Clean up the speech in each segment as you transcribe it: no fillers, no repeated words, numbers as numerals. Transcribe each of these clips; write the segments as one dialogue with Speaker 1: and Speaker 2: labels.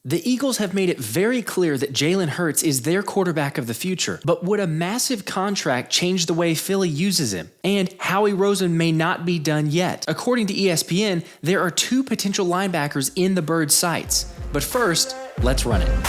Speaker 1: The Eagles have made it very clear that Jalen Hurts is their quarterback of the future, but would a massive contract change the way Philly uses him? And Howie Roseman may not be done yet. According to ESPN, there are 2 potential linebackers in the Birds' sights. But first, let's run it.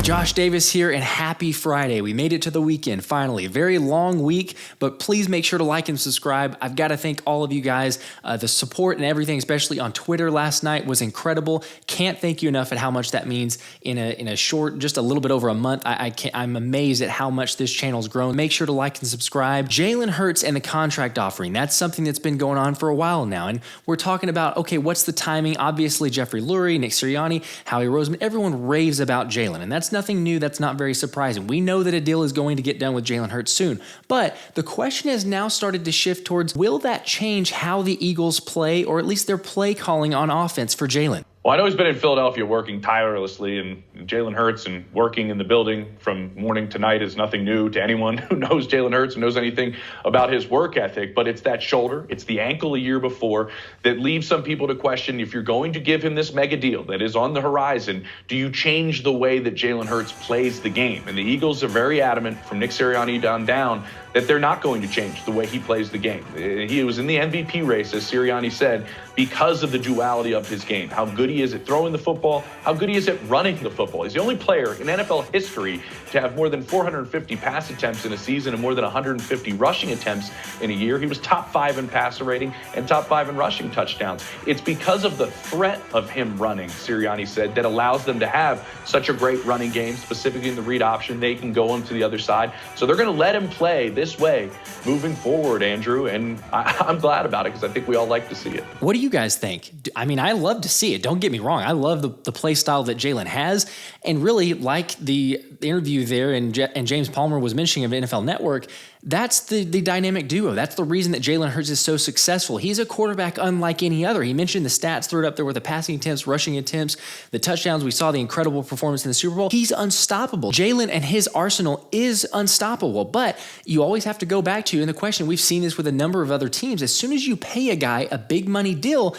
Speaker 1: Josh Davis here, and happy Friday. We made it to the weekend, finally. A very long week, but please make sure to like and subscribe. I've got to thank all of you guys. The support and everything, especially on Twitter last night, was incredible. Can't thank you enough at how much that means in a short, just a little bit over a month. I'm amazed at how much this channel's grown. Make sure to like and subscribe. Jalen Hurts and the contract offering, that's something that's been going on for a while now, and we're talking about, okay, what's the timing? Obviously, Jeffrey Lurie, Nick Sirianni, Howie Roseman, everyone raves about Jalen, and that's nothing new. That's not very surprising. We know that a deal is going to get done with Jalen Hurts soon, but the question has now started to shift towards, will that change how the Eagles play, or at least their play calling on offense for Jalen?
Speaker 2: Well, I know he's been in Philadelphia working tirelessly, and Jalen Hurts and working in the building from morning to night is nothing new to anyone who knows Jalen Hurts and knows anything about his work ethic. But it's that shoulder, it's the ankle a year before that leaves some people to question, if you're going to give him this mega deal that is on the horizon, do you change the way that Jalen Hurts plays the game? And the Eagles are very adamant, from Nick Sirianni down, that they're not going to change the way he plays the game. He was in the MVP race, as Sirianni said, because of the duality of his game, how good he is at throwing the football, how good he is at running the football. He's the only player in NFL history to have more than 450 pass attempts in a season and more than 150 rushing attempts in a year. He was top 5 in passer rating and top 5 in rushing touchdowns. It's because of the threat of him running, Sirianni said, that allows them to have such a great running game, specifically in the read option. They can go on to the other side. So they're going to let him play this way moving forward, Andrew, and I'm glad about it because I think we all like to see it.
Speaker 1: What do you guys think? I mean, I love to see it. Don't get me wrong. I love the play style that Jalen has, and really, like the interview there and James Palmer was mentioning of NFL Network, that's the dynamic duo. That's the reason that Jalen Hurts is so successful. He's a quarterback unlike any other. He mentioned the stats, threw it up there with the passing attempts, rushing attempts, the touchdowns. We saw the incredible performance in the Super Bowl. He's unstoppable. Jalen and his arsenal is unstoppable, but you always have to go back to, and the question, we've seen this with a number of other teams, as soon as you pay a guy a big money deal,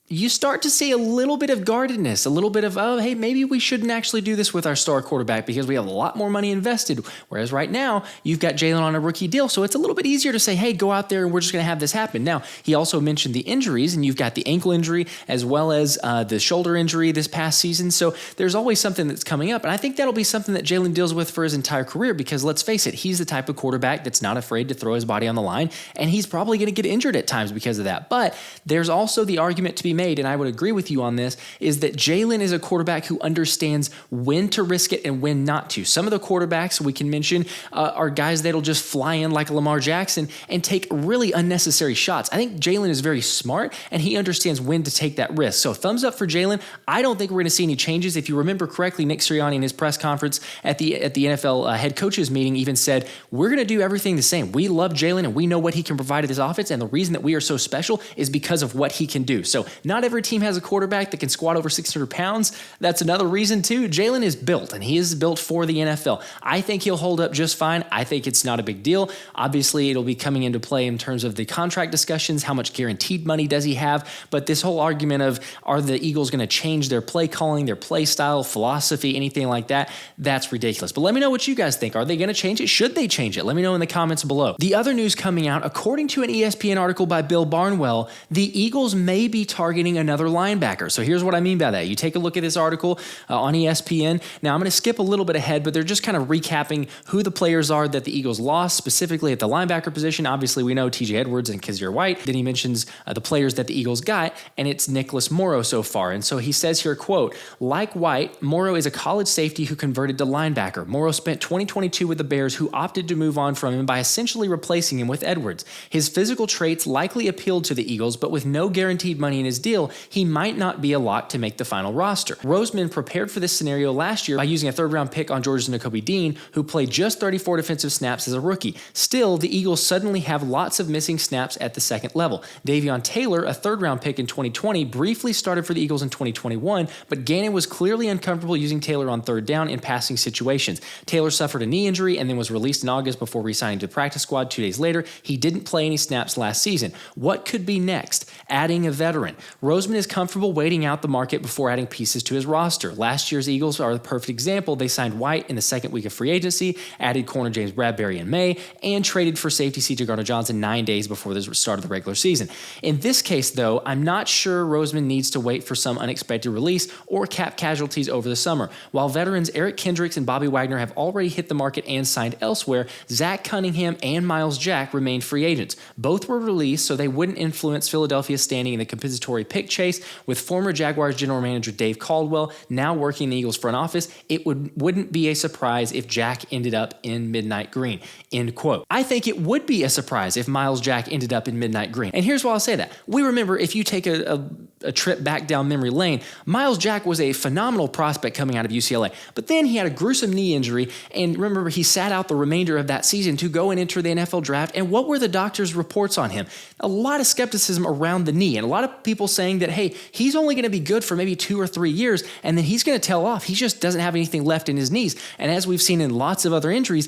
Speaker 1: you start to see a little bit of guardedness, a little bit of, oh, hey, maybe we shouldn't actually do this with our star quarterback because we have a lot more money invested. Whereas right now, you've got Jalen on a rookie deal, so it's a little bit easier to say, hey, go out there and we're just going to have this happen. Now, he also mentioned the injuries, and you've got the ankle injury as well as the shoulder injury this past season. So there's always something that's coming up, and I think that'll be something that Jalen deals with for his entire career because, let's face it, he's the type of quarterback that's not afraid to throw his body on the line, and he's probably going to get injured at times because of that. But there's also the argument to be made, and I would agree with you on this, is that Jalen is a quarterback who understands when to risk it and when not to. Some of the quarterbacks we can mention are guys that'll just fly in like a Lamar Jackson and take really unnecessary shots. I think Jalen is very smart, and he understands when to take that risk. So thumbs up for Jalen. I don't think we're going to see any changes. If you remember correctly, Nick Sirianni in his press conference at the NFL head coaches meeting even said, we're going to do everything the same. We love Jalen, and we know what he can provide to this offense, and the reason that we are so special is because of what he can do. So not every team has a quarterback that can squat over 600 pounds. That's another reason too. Jalen is built, and he is built for the NFL. I think he'll hold up just fine. I think it's not a big deal. Obviously, it'll be coming into play in terms of the contract discussions. How much guaranteed money does he have? But this whole argument of, are the Eagles going to change their play calling, their play style, philosophy, anything like that? That's ridiculous. But let me know what you guys think. Are they going to change it? Should they change it? Let me know in the comments below. The other news coming out, according to an ESPN article by Bill Barnwell, the Eagles may be targeting another linebacker. So here's what I mean by that. You take a look at this article on ESPN. Now, I'm going to skip a little bit ahead, but they're just kind of recapping who the players are that the Eagles lost, specifically at the linebacker position. Obviously, we know TJ Edwards and Kazir White. Then he mentions the players that the Eagles got, and it's Nicholas Morrow so far. And so he says here, quote, like White, Morrow is a college safety who converted to linebacker. Morrow spent 2022 with the Bears, who opted to move on from him by essentially replacing him with Edwards. His physical traits likely appealed to the Eagles, but with no guaranteed money in his deal, he might not be a lock to make the final roster. Roseman prepared for this scenario last year by using a third-round pick on Georgia's Nakobe Dean, who played just 34 defensive snaps as a rookie. Still, the Eagles suddenly have lots of missing snaps at the second level. Davion Taylor, a third-round pick in 2020, briefly started for the Eagles in 2021, but Gannon was clearly uncomfortable using Taylor on third down in passing situations. Taylor suffered a knee injury and then was released in August before re-signing to the practice squad 2 days later. He didn't play any snaps last season. What could be next? Adding a veteran. Roseman is comfortable waiting out the market before adding pieces to his roster. Last year's Eagles are the perfect example. They signed White in the second week of free agency, added corner James Bradbury in May, and traded for safety C.J. Gardner-Johnson 9 days before the start of the regular season. In this case, though, I'm not sure Roseman needs to wait for some unexpected release or cap casualties over the summer. While veterans Eric Kendricks and Bobby Wagner have already hit the market and signed elsewhere, Zach Cunningham and Myles Jack remained free agents. Both were released so they wouldn't influence Philadelphia's standing in the compensatory pick chase. With former Jaguars general manager Dave Caldwell now working in the Eagles front office, it wouldn't be a surprise if Jack ended up in midnight green. End quote. I think it would be a surprise if Myles Jack ended up in midnight green. And here's why I'll say that. We remember, if you take a trip back down memory lane, Myles Jack was a phenomenal prospect coming out of UCLA, but then he had a gruesome knee injury, and remember, he sat out the remainder of that season to go and enter the NFL draft. And what were the doctors' reports on him? A lot of skepticism around the knee, and a lot of people saying that, hey, he's only going to be good for maybe 2 or 3 years, and then he's going to tail off. He just doesn't have anything left in his knees. And as we've seen in lots of other injuries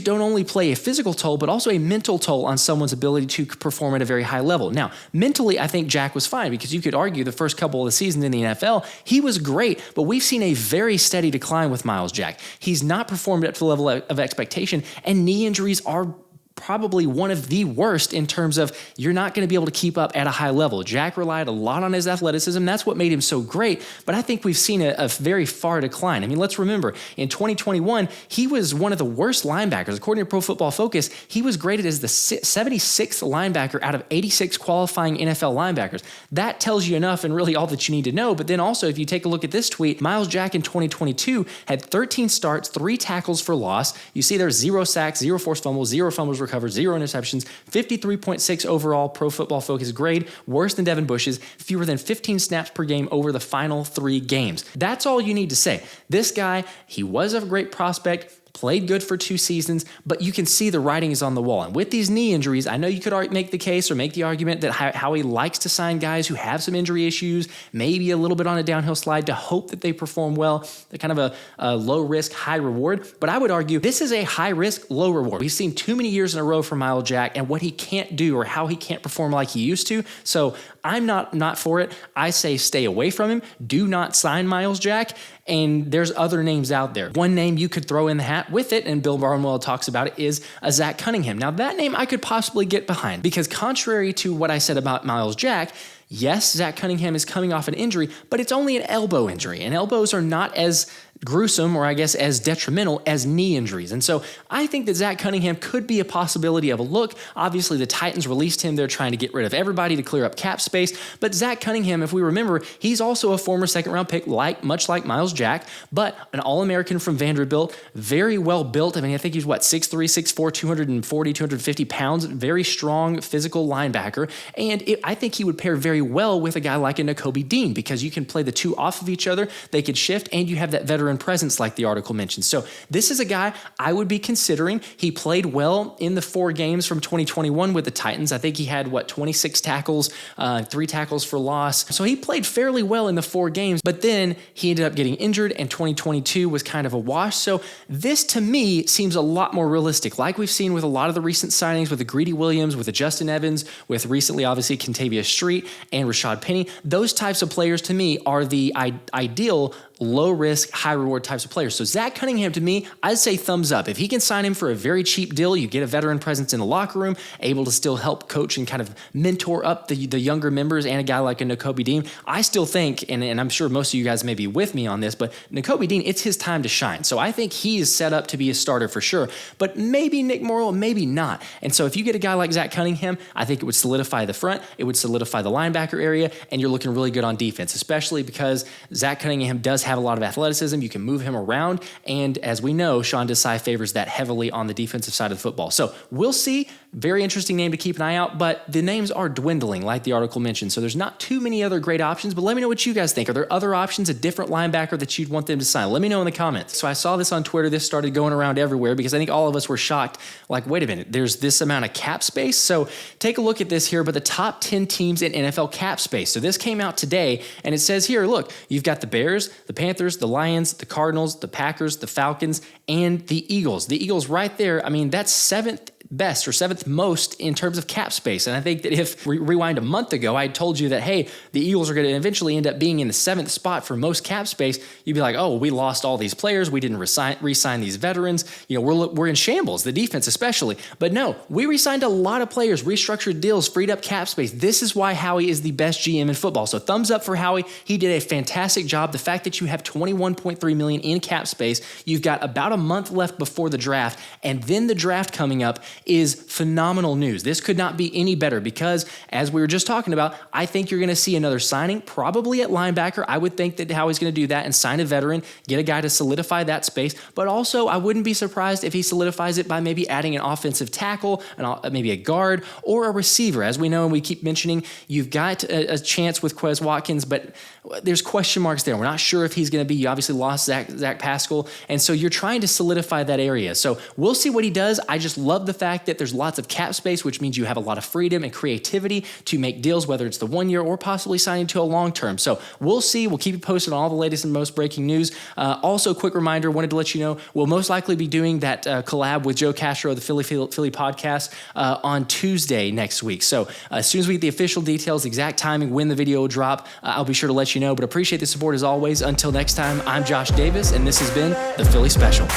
Speaker 1: don't only play a physical toll, but also a mental toll on someone's ability to perform at a very high level. Now, mentally, I think Jack was fine, because you could argue the first couple of the seasons in the NFL, he was great, but we've seen a very steady decline with Myles Jack. He's not performed up to the level of expectation, and knee injuries are probably one of the worst in terms of you're not going to be able to keep up at a high level. Jack relied a lot on his athleticism. That's what made him so great. But I think we've seen a very far decline. I mean, let's remember, in 2021, he was one of the worst linebackers. According to Pro Football Focus, he was graded as the 76th linebacker out of 86 qualifying NFL linebackers. That tells you enough and really all that you need to know. But then also, if you take a look at this tweet, Myles Jack in 2022 had 13 starts, 3 tackles for loss. You see there's 0 sacks, 0 forced fumbles, 0 fumbles recovered, 0 interceptions, 53.6 overall Pro Football Focus grade, worse than Devin Bush's, fewer than 15 snaps per game over the final 3 games. That's all you need to say. This guy, he was a great prospect, played good for 2 seasons, but you can see the writing is on the wall. And with these knee injuries, I know you could make the case or make the argument that Howie likes to sign guys who have some injury issues, maybe a little bit on a downhill slide, to hope that they perform well. They're kind of a low risk, high reward. But I would argue this is a high risk, low reward. We've seen too many years in a row from Myles Jack and what he can't do or how he can't perform like he used to. So I'm not for it. I say stay away from him. Do not sign Myles Jack. And there's other names out there. One name you could throw in the hat with it, and Bill Barnwell talks about it, is a Zach Cunningham. Now, that name I could possibly get behind, because contrary to what I said about Myles Jack, yes, Zach Cunningham is coming off an injury, but it's only an elbow injury, and elbows are not as gruesome, or I guess as detrimental as knee injuries. And so I think that Zach Cunningham could be a possibility of a look. Obviously, the Titans released him. They're trying to get rid of everybody to clear up cap space. But Zach Cunningham, if we remember, he's also a former second-round pick, much like Myles Jack, but an All-American from Vanderbilt, very well built. I mean, I think he's 6'3", 6'4", 240, 250 pounds, very strong physical linebacker. And I think he would pair very well with a guy like a Nakobe Dean, because you can play the two off of each other. They could shift, and you have that veteran presence like the article mentions. So this is a guy I would be considering. He played well in the 4 games from 2021 with the Titans. I think he had 26 tackles, 3 tackles for loss. So he played fairly well in the 4 games, but then he ended up getting injured, and 2022 was kind of a wash. So this to me seems a lot more realistic, like we've seen with a lot of the recent signings with the Greedy Williams, with the Justin Evans, with recently obviously Kentavious Street and Rashad Penny. Those types of players to me are the ideal low risk, high reward types of players. So Zach Cunningham, to me, I'd say thumbs up. If he can sign him for a very cheap deal, you get a veteran presence in the locker room, able to still help coach and kind of mentor up the younger members, and a guy like a Nakobe Dean. I still think, and I'm sure most of you guys may be with me on this, but Nakobe Dean, it's his time to shine. So I think he is set up to be a starter for sure, but maybe Nick Morrow, maybe not. And so if you get a guy like Zach Cunningham, I think it would solidify the front, it would solidify the linebacker area, and you're looking really good on defense, especially because Zach Cunningham does have a lot of athleticism. You can move him around. And as we know, Sean Desai favors that heavily on the defensive side of the football. So we'll see. Very interesting name to keep an eye out, but the names are dwindling, like the article mentioned. So there's not too many other great options, but let me know what you guys think. Are there other options, a different linebacker that you'd want them to sign? Let me know in the comments. So I saw this on Twitter. This started going around everywhere because I think all of us were shocked. Like, wait a minute, there's this amount of cap space? So take a look at this here, but the top 10 teams in NFL cap space. So this came out today, and it says here, look, you've got the Bears, the Panthers, the Lions, the Cardinals, the Packers, the Falcons, and the Eagles. The Eagles right there, I mean, that's seventh best or seventh most in terms of cap space. And I think that if we rewind a month ago, I told you that, hey, the Eagles are going to eventually end up being in the seventh spot for most cap space, you'd be like, oh, we lost all these players. We didn't re-sign these veterans. You know, we're in shambles, the defense especially. But no, we re-signed a lot of players, restructured deals, freed up cap space. This is why Howie is the best GM in football. So thumbs up for Howie. He did a fantastic job. The fact that you have $21.3 million in cap space, you've got about a month left before the draft, and then the draft coming up is phenomenal news. This could not be any better because, as we were just talking about, I think you're going to see another signing, probably at linebacker. I would think that Howie's going to do that and sign a veteran, get a guy to solidify that space. But also, I wouldn't be surprised if he solidifies it by maybe adding an offensive tackle, maybe a guard, or a receiver. As we know and we keep mentioning, you've got a chance with Quez Watkins, but there's question marks there. We're not sure if he's going to be. You obviously lost Zach Pascal, and so you're trying to solidify that area. So we'll see what he does. I just love the fact that there's lots of cap space, which means you have a lot of freedom and creativity to make deals, whether it's the 1 year or possibly signing to a long term. So we'll see. We'll keep you posted on all the latest and most breaking news. Also, quick reminder, wanted to let you know, we'll most likely be doing that collab with Joe Castro of the Philly podcast on Tuesday next week. So as soon as we get the official details, exact timing, when the video will drop, I'll be sure to let you know. But appreciate the support as always. Until next time, I'm Josh Davis, and this has been the Philly Special.